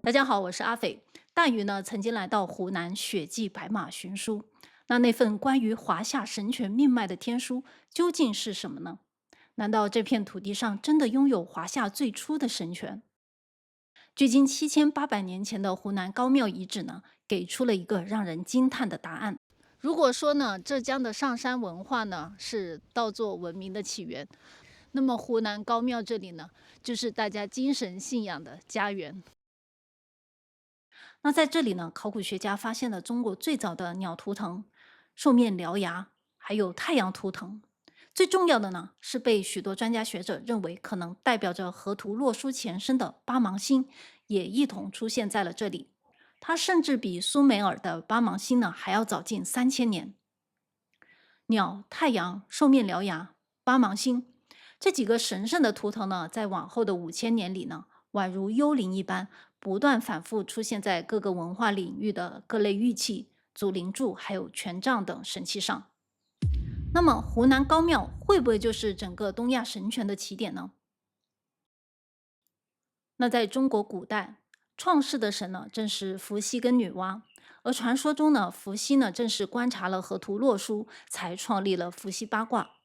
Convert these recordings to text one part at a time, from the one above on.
大家好，我是阿斐。大禹呢曾经来到湖南雪迹白马寻书，那份关于华夏神权命脉的天书究竟是什么呢？难道这片土地上真的拥有华夏最初的神权？距今7800年前的湖南高庙遗址呢，给出了一个让人惊叹的答案。如果说呢，浙江的上山文化呢是稻作文明的起源，那么湖南高庙这里呢，就是大家精神信仰的家园。那在这里呢，考古学家发现了中国最早的鸟图腾、兽面獠牙，还有太阳图腾。最重要的呢，是被许多专家学者认为可能代表着河图洛书前身的八芒星，也一同出现在了这里。它甚至比苏美尔的八芒星呢还要早近3000年。鸟、太阳、兽面獠牙、八芒星这几个神圣的图腾呢，在往后的5000年里呢，宛如幽灵一般，不断反复出现在各个文化领域的各类玉器、祖灵柱还有权杖等神器上。那么，湖南高庙会不会就是整个东亚神权的起点呢？那在中国古代，创世的神呢，正是伏羲跟女娲。而传说中呢，伏羲呢，正是观察了河图洛书，才创立了伏羲八卦。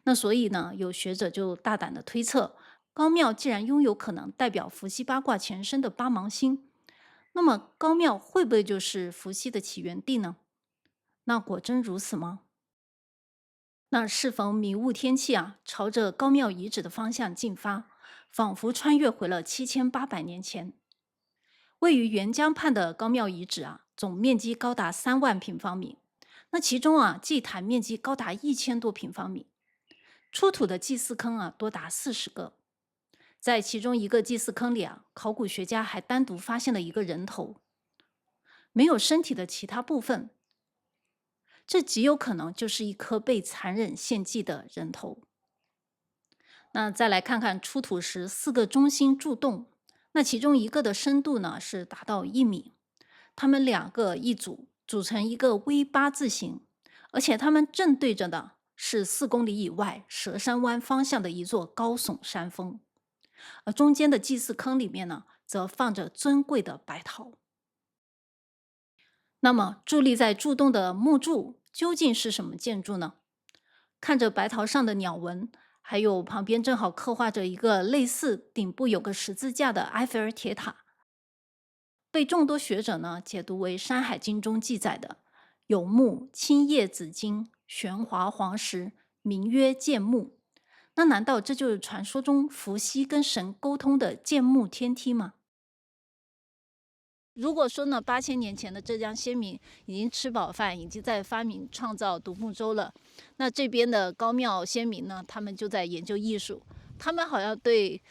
那所以呢，有学者就大胆的推测，高庙既然拥有可能代表伏羲八卦前身的八芒星，那么高庙会不会就是伏羲的起源地呢？那果真如此吗？那适逢迷雾天气啊，朝着高庙遗址的方向进发，仿佛穿越回了7800年前。位于沅江畔的高庙遗址啊，总面积高达3万平方米。那其中啊，祭坛面积高达1000多平方米，出土的祭祀坑啊，多达40个。在其中一个祭祀坑里啊，考古学家还单独发现了一个人头，没有身体的其他部分，这极有可能就是一颗被残忍献祭的人头。那再来看看出土时4个中心柱洞，那其中一个的深度呢是达到1米，它们2个一组，组成一个 V 八字形，而且它们正对着的是4公里以外蛇山湾方向的一座高耸山峰，而中间的祭祀坑里面呢，则放着尊贵的白陶。那么伫立在柱洞的木柱究竟是什么建筑呢？看着白陶上的鸟纹，还有旁边正好刻画着一个类似顶部有个十字架的埃菲尔铁塔，被众多学者呢解读为《山海经》中记载的有木青叶紫金玄华黄石，名曰剑木。那难道这就是传说中伏羲跟神沟通的剑木天梯吗？如果说呢，8000年前的浙江先民已经吃饱饭，已经在发明创造独木舟了，那这边的高庙先民呢，他们就在研究艺术，他们好像对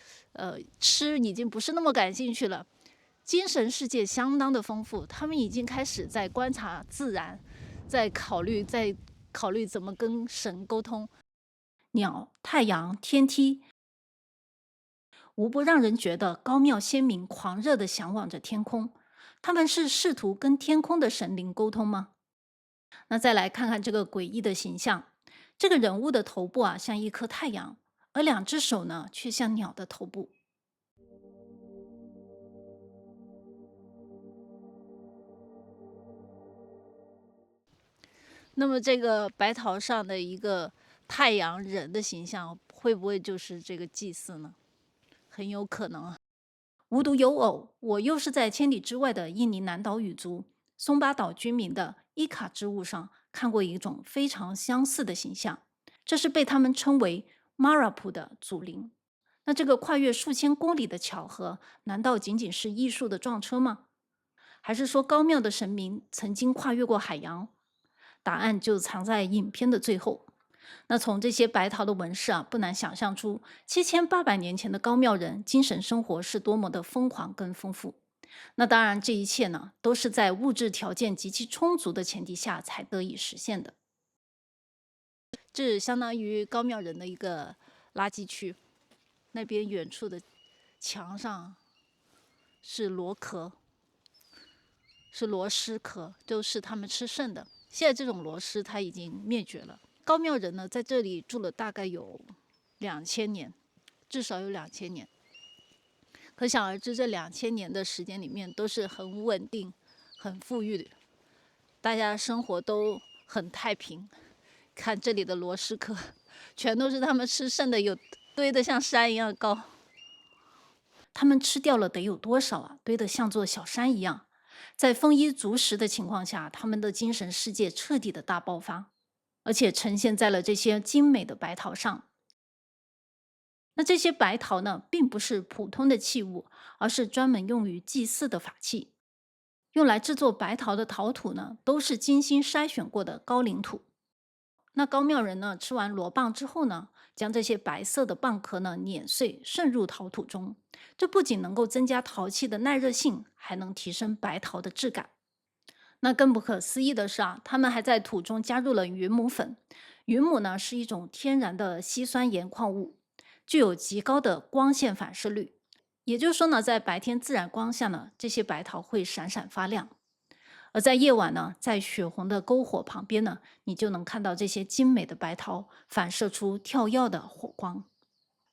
吃已经不是那么感兴趣了，精神世界相当的丰富，他们已经开始在观察自然，在考虑怎么跟神沟通。鸟、太阳、天梯，无不让人觉得高庙先民狂热地向往着天空。他们是试图跟天空的神灵沟通吗？那再来看看这个诡异的形象，这个人物的头部啊像一颗太阳，而2只手呢却像鸟的头部。那么这个白陶上的一个太阳人的形象，会不会就是这个祭祀呢？很有可能啊。无独有偶，我又是在千里之外的印尼南岛语族松巴岛居民的伊卡之物上看过一种非常相似的形象，这是被他们称为 Marapu 的祖灵。那这个跨越数千公里的巧合，难道仅仅是艺术的撞车吗？还是说高庙的神明曾经跨越过海洋？答案就藏在影片的最后。那从这些白陶的纹饰啊，不难想象出7800年前的高庙人精神生活是多么的疯狂跟丰富。那当然，这一切呢，都是在物质条件极其充足的前提下才得以实现的。这相当于高庙人的一个垃圾区，那边远处的墙上是螺壳，是螺蛳壳，都是他们吃剩的。现在这种螺蛳它已经灭绝了。高庙人呢，在这里住了大概有2000年，至少有2000年。可想而知，这2000年的时间里面都是很稳定、很富裕的，大家生活都很太平。看这里的螺蛳壳，全都是他们吃剩的，有堆得像山一样高。他们吃掉了得有多少啊？堆得像座小山一样。在丰衣足食的情况下，他们的精神世界彻底的大爆发，而且呈现在了这些精美的白陶上。那这些白陶呢，并不是普通的器物，而是专门用于祭祀的法器。用来制作白陶的陶土呢，都是精心筛选过的高岭土。那高庙人呢，吃完螺棒之后呢，将这些白色的蚌壳呢碾碎，渗入陶土中。这不仅能够增加陶器的耐热性，还能提升白陶的质感。那更不可思议的是啊，他们还在土中加入了云母粉。云母呢是一种天然的稀酸盐矿物，具有极高的光线反射率。也就是说呢，在白天自然光下呢，这些白陶会闪闪发亮。而在夜晚呢，在血红的篝火旁边呢，你就能看到这些精美的白陶反射出跳跃的火光。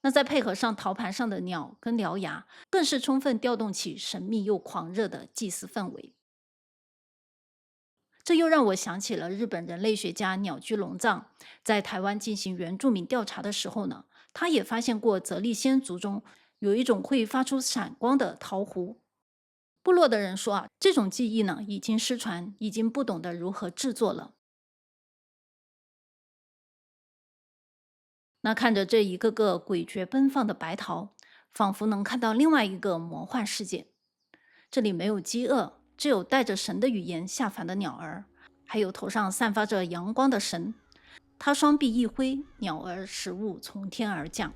那再配合上陶盘上的鸟跟獠牙，更是充分调动起神秘又狂热的祭祀氛围。这又让我想起了日本人类学家鸟居龙藏在台湾进行原住民调查的时候呢，他也发现过泽利先族中有一种会发出闪光的陶壶。部落的人说啊，这种技艺呢已经失传，已经不懂得如何制作了。那看着这一个个诡谲奔放的白陶，仿佛能看到另外一个魔幻世界。这里没有饥饿，只有带着神的语言下凡的鸟儿，还有头上散发着阳光的神。他双臂一挥，鸟儿食物从天而降。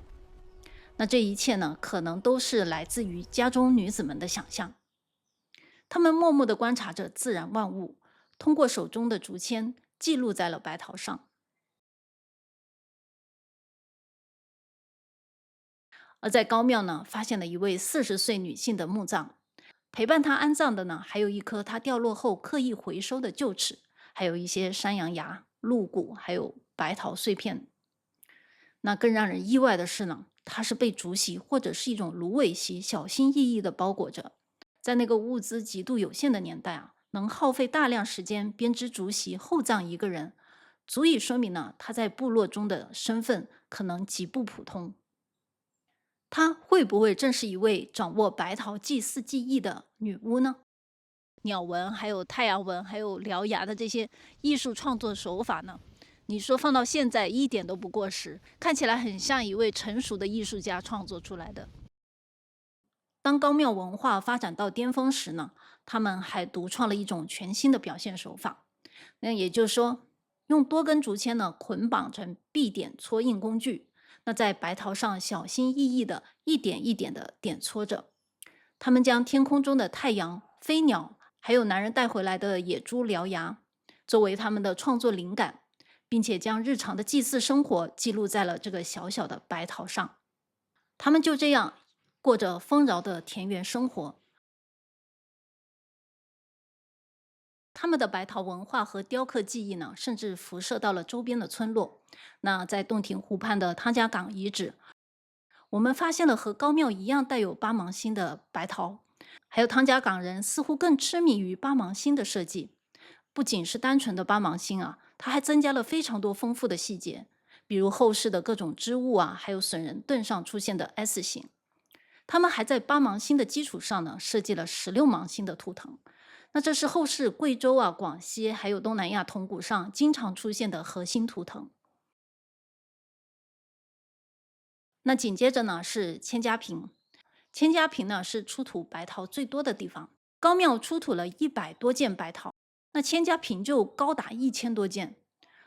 那这一切呢，可能都是来自于家中女子们的想象。他们默默地观察着自然万物，通过手中的竹签记录在了白陶上。而在高庙呢，发现了一位40岁女性的墓葬，陪伴她安葬的呢，还有一颗她掉落后刻意回收的臼齿，还有一些山羊牙、鹿骨，还有白陶碎片。那更让人意外的是呢，它是被竹席或者是一种芦苇席小心翼翼地包裹着。在那个物资极度有限的年代啊，能耗费大量时间编织竹席厚葬一个人，足以说明呢，他在部落中的身份可能极不普通。她会不会正是一位掌握白陶祭祀技艺的女巫呢？鸟纹、还有太阳纹、还有獠牙的这些艺术创作手法呢？你说放到现在一点都不过时，看起来很像一位成熟的艺术家创作出来的。当高庙文化发展到巅峰时呢，他们还独创了一种全新的表现手法。那也就是说，用多根竹签呢捆绑成必点搓印工具，那在白陶上小心翼翼的一点一点的点搓着。他们将天空中的太阳、飞鸟，还有男人带回来的野猪、獠牙，作为他们的创作灵感，并且将日常的祭祀生活记录在了这个小小的白陶上。他们就这样过着丰饶的田园生活。他们的白陶文化和雕刻技艺呢，甚至辐射到了周边的村落。那在洞庭湖畔的汤家港遗址，我们发现了和高庙一样带有八芒星的白陶。还有汤家港人似乎更痴迷于八芒星的设计，不仅是单纯的八芒星啊，它还增加了非常多丰富的细节，比如后世的各种织物啊，还有笋人盾上出现的 S 型。他们还在八芒星的基础上呢，设计了16芒星的图腾。那这是后世贵州啊、广西还有东南亚铜鼓上经常出现的核心图腾。那紧接着呢是千家坪，千家坪呢是出土白陶最多的地方，高庙出土了100多件白陶，那千家坪就高达1000多件，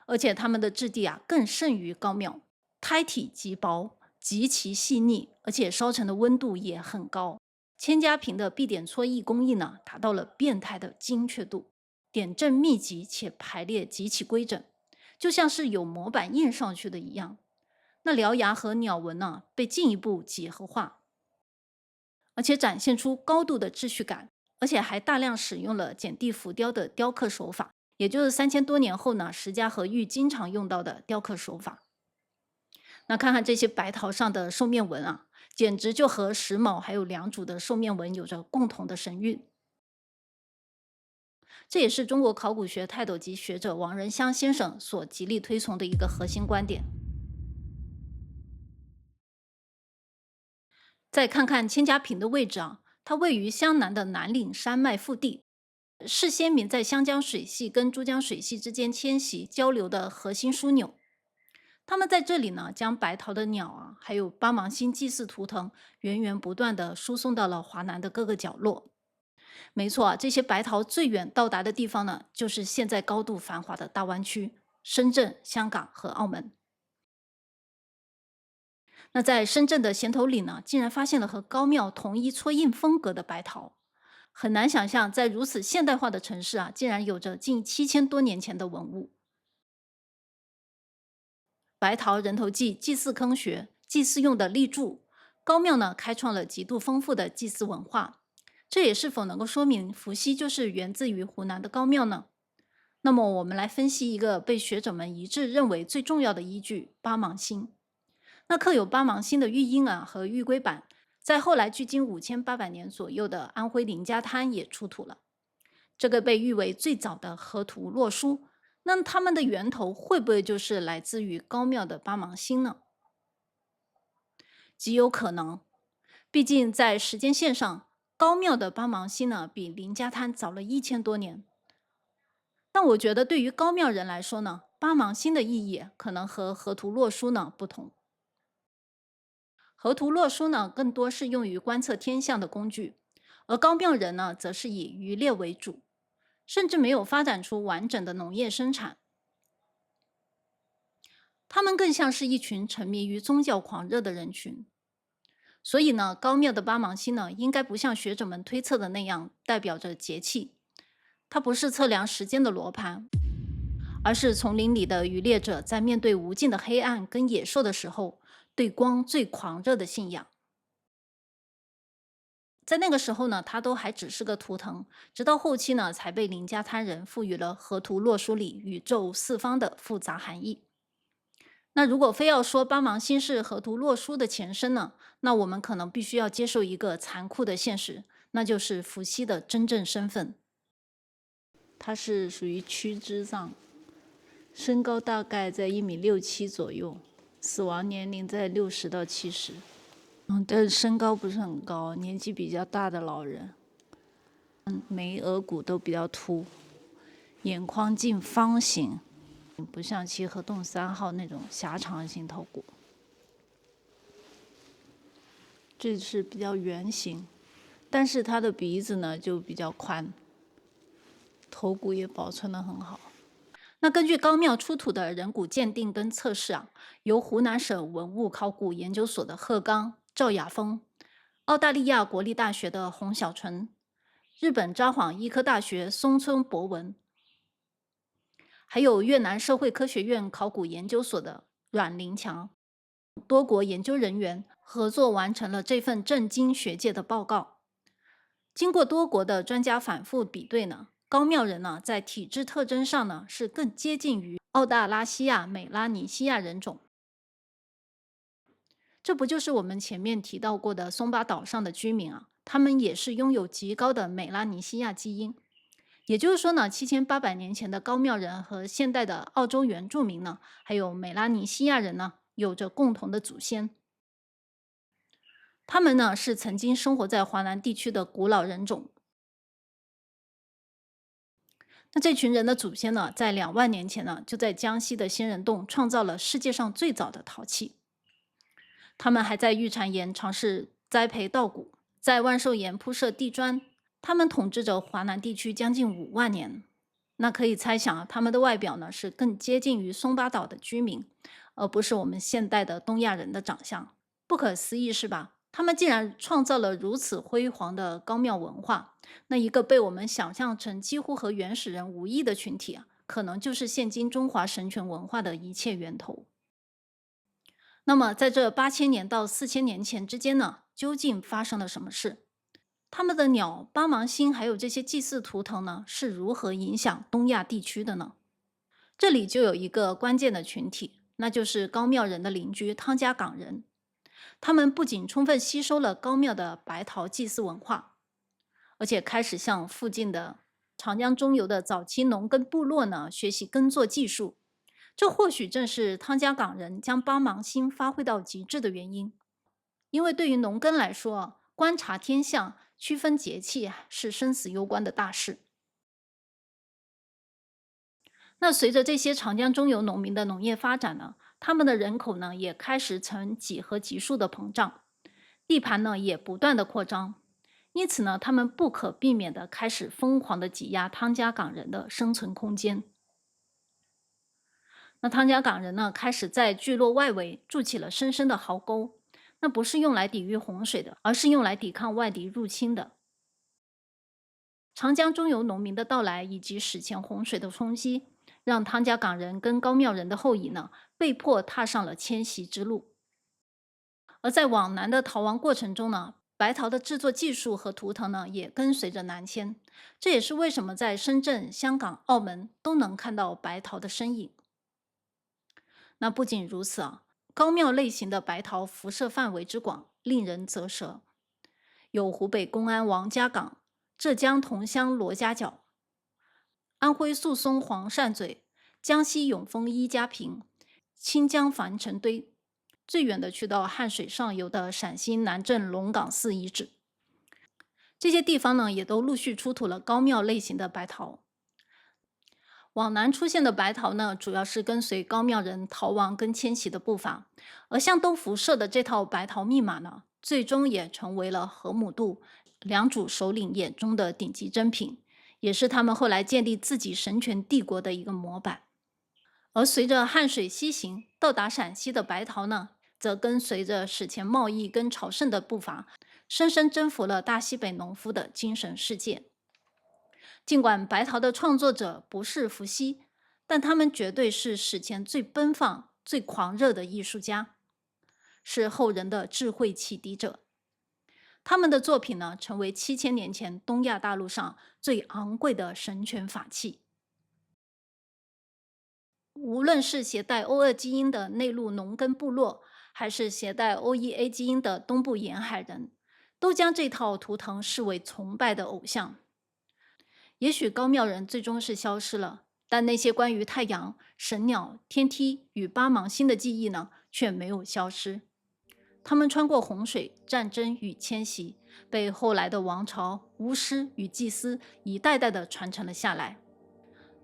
而且它们的质地啊更胜于高庙，胎体极薄，极其细腻，而且烧成的温度也很高。千家坪的必点搓艺工艺呢，达到了变态的精确度，点阵密集且排列极其规整，就像是有模板印上去的一样。那獠牙和鸟纹呢，被进一步几何化，而且展现出高度的秩序感，而且还大量使用了剪地浮雕的雕刻手法，也就是3000多年后呢，石家和玉经常用到的雕刻手法。那看看这些白陶上的兽面纹啊，简直就和石卯还有良渚的兽面纹有着共同的神韵。这也是中国考古学泰斗级学者王仁香先生所极力推崇的一个核心观点。再看看千家坪的位置啊，它位于湘南的南岭山脉腹地，是先民在湘江水系跟珠江水系之间迁徙交流的核心枢纽。他们在这里呢，将白陶的鸟啊，还有八芒星祭祀图腾源源不断地输送到了华南的各个角落。没错啊，这些白陶最远到达的地方呢，就是现在高度繁华的大湾区、深圳、香港和澳门。那在深圳的咸头岭呢，竟然发现了和高庙同一戳印风格的白陶，很难想象在如此现代化的城市啊，竟然有着近7000多年前的文物。白陶人头祭祭祀坑穴，祭祀用的立柱，高庙呢开创了极度丰富的祭祀文化。这也是否能够说明伏羲就是源自于湖南的高庙呢？那么我们来分析一个被学者们一致认为最重要的依据——八芒星。那刻有八芒星的玉鹰啊和玉龟板，在后来距今5800年左右的安徽林家滩也出土了。这个被誉为最早的河图洛书，那它们的源头会不会就是来自于高庙的八芒星呢？极有可能，毕竟在时间线上，高庙的八芒星呢比林家滩早了1000多年。但我觉得对于高庙人来说呢，八芒星的意义可能和河图洛书呢不同。河图洛书呢更多是用于观测天象的工具，而高庙人呢则是以渔猎为主，甚至没有发展出完整的农业生产。他们更像是一群沉迷于宗教狂热的人群。所以呢，高庙的八芒星呢，应该不像学者们推测的那样代表着节气，它不是测量时间的罗盘，而是丛林里的渔猎者在面对无尽的黑暗跟野兽的时候，对光最狂热的信仰。在那个时候呢，它都还只是个图腾，直到后期呢，才被林家滩人赋予了河图洛书里宇宙四方的复杂含义。那如果非要说八芒星是河图洛书的前身呢，那我们可能必须要接受一个残酷的现实，那就是伏羲的真正身份。他是属于屈肢藏，身高大概在1.67米左右，死亡年龄在60到70。但是身高不是很高，年纪比较大的老人。眉额骨都比较凸，眼眶近方形。不像齐河洞3号那种狭长型头骨，这是比较圆形，但是它的鼻子呢就比较宽，头骨也保存得很好。那根据高庙出土的人骨鉴定跟测试啊，由湖南省文物考古研究所的贺刚、赵雅峰，澳大利亚国立大学的洪小纯，日本札幌医科大学松村博文，还有越南社会科学院考古研究所的阮林强，多国研究人员合作完成了这份震惊学界的报告。经过多国的专家反复比对呢，高庙人呢在体质特征上呢是更接近于澳大拉西亚美拉尼西亚人种。这不就是我们前面提到过的松巴岛上的居民啊，他们也是拥有极高的美拉尼西亚基因。也就是说呢，7800年前的高庙人和现代的澳洲原住民呢，还有美拉尼西亚人呢，有着共同的祖先。他们呢是曾经生活在华南地区的古老人种。那这群人的祖先呢，在2万年前呢，就在江西的仙人洞创造了世界上最早的陶器。他们还在玉蟾岩尝试栽培稻谷，在万寿岩铺设地砖。他们统治着华南地区将近5万年。那可以猜想，他们的外表呢是更接近于松巴岛的居民，而不是我们现代的东亚人的长相。不可思议是吧？他们竟然创造了如此辉煌的高庙文化。那一个被我们想象成几乎和原始人无异的群体啊，可能就是现今中华神权文化的一切源头。那么在这8000年到4000年前之间呢，究竟发生了什么事？他们的鸟、八芒星还有这些祭祀图腾呢，是如何影响东亚地区的呢？这里就有一个关键的群体，那就是高庙人的邻居汤家岗人。他们不仅充分吸收了高庙的白陶祭祀文化，而且开始向附近的长江中游的早期农耕部落呢学习耕作技术。这或许正是汤家岗人将帮忙心发挥到极致的原因。因为对于农耕来说，观察天象、区分节气是生死攸关的大事。那随着这些长江中游农民的农业发展呢，他们的人口呢也开始呈几何级数的膨胀，地盘呢也不断的扩张，因此呢，他们不可避免的开始疯狂的挤压汤家岗人的生存空间。那汤家岗人呢，开始在聚落外围筑起了深深的壕沟，那不是用来抵御洪水的，而是用来抵抗外敌入侵的。长江中游农民的到来以及史前洪水的冲击，让汤家岗人跟高庙人的后裔呢，被迫踏上了迁徙之路。而在往南的逃亡过程中呢，白陶的制作技术和图腾呢，也跟随着南迁。这也是为什么在深圳、香港、澳门都能看到白陶的身影。那不仅如此啊，高庙类型的白陶辐射范围之广，令人啧舌。有湖北公安王家岗、浙江桐乡罗家角、安徽宿松黄鳝嘴、江西永丰一家坪、清江樊城堆，最远的去到汉水上游的陕西南镇龙岗寺遗址。这些地方呢，也都陆续出土了高庙类型的白陶。往南出现的白陶呢，主要是跟随高庙人逃亡跟迁徙的步伐，而向东辐射的这套白陶密码呢，最终也成为了河姆渡良渚首领眼中的顶级珍品，也是他们后来建立自己神权帝国的一个模板。而随着汉水西行，到达陕西的白陶呢，则跟随着史前贸易跟朝圣的步伐，深深征服了大西北农夫的精神世界。尽管白陶的创作者不是伏羲，但他们绝对是史前最奔放、最狂热的艺术家，是后人的智慧启迪者。他们的作品呢，成为7000年前东亚大陆上最昂贵的神权法器。无论是携带欧2基因的内陆农耕部落，还是携带OEA 基因的东部沿海人，都将这套图腾视为崇拜的偶像。也许高庙人最终是消失了，但那些关于太阳、神鸟、天梯与八芒星的记忆呢，却没有消失。他们穿过洪水、战争与迁徙，被后来的王朝、巫师与祭司一代代地传承了下来。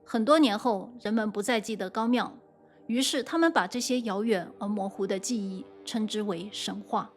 很多年后，人们不再记得高庙，于是他们把这些遥远而模糊的记忆称之为神话。